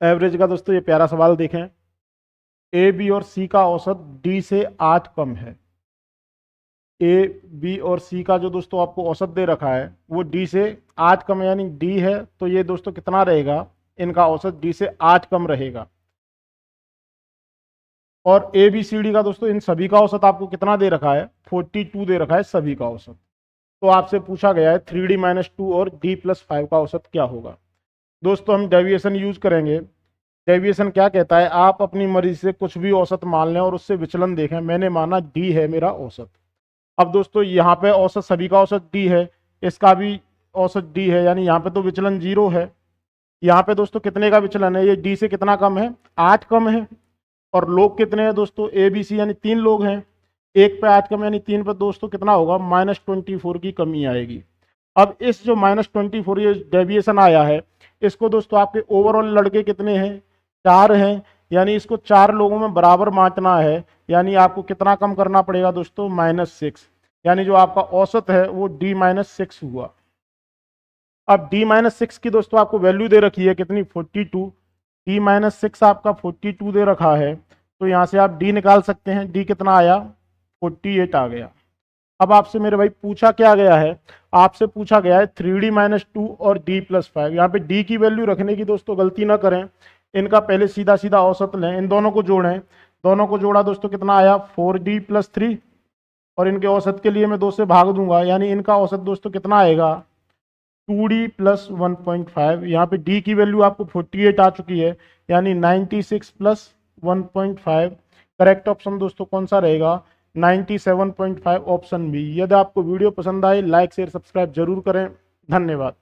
Average का दोस्तों ये प्यारा सवाल देखें, ए बी और सी का औसत डी से 8 कम है। ए बी और सी का जो दोस्तों आपको औसत दे रखा है वो डी से 8 कम है, यानी डी है तो ये दोस्तों कितना रहेगा, इनका औसत डी से 8 कम रहेगा। और ए बी सी डी का दोस्तों इन सभी का औसत आपको कितना दे रखा है, 42 दे रखा है सभी का औसत। तो आपसे पूछा गया है 3D-2 और D+5 का औसत क्या होगा। दोस्तों हम डेविएशन यूज करेंगे। डेविएशन क्या कहता है, आप अपनी मर्जी से कुछ भी औसत मान लें और उससे विचलन देखें। मैंने माना डी है मेरा औसत। अब दोस्तों यहाँ पे औसत सभी का औसत डी है, इसका भी औसत डी है, यानी यहाँ पे तो विचलन 0 है। यहाँ पे दोस्तों कितने का विचलन है, ये डी से कितना कम है, 8 कम है। और लोग कितने हैं दोस्तों, ए बी सी यानी 3 लोग हैं। 1 पे 8 कम यानी 3 पे दोस्तों कितना होगा, -24 की कमी आएगी। अब इस जो -24 ये डेविएशन आया है, इसको दोस्तों आपके ओवरऑल लड़के कितने हैं, 4 हैं, यानी इसको 4 लोगों में बराबर बांटना है। यानी आपको कितना कम करना पड़ेगा दोस्तों, -6, यानी जो आपका औसत है वो D-6 हुआ। अब D-6 की दोस्तों आपको वैल्यू दे रखी है कितनी, 42। D-6 आपका 42 दे रखा है, तो यहाँ से आप D निकाल सकते हैं। D कितना आया, 48 आ गया। अब आपसे मेरे भाई पूछा क्या गया है, आपसे पूछा गया है 3D-2 और D+5। यहाँ पे D की वैल्यू रखने की दोस्तों गलती ना करें, इनका पहले सीधा सीधा औसत लें, इन दोनों को जोड़ें। दोनों को जोड़ा दोस्तों कितना आया, 4D+3, और इनके औसत के लिए मैं 2 से भाग दूंगा, यानी इनका औसत दोस्तों कितना आएगा, 2D+1.5। यहाँ पे D की वैल्यू आपको 48 आ चुकी है, यानी 96+1.5। करेक्ट ऑप्शन दोस्तों कौन सा रहेगा, 97.5 ऑप्शन बी। यदि आपको वीडियो पसंद आए, लाइक शेयर सब्सक्राइब जरूर करें। धन्यवाद।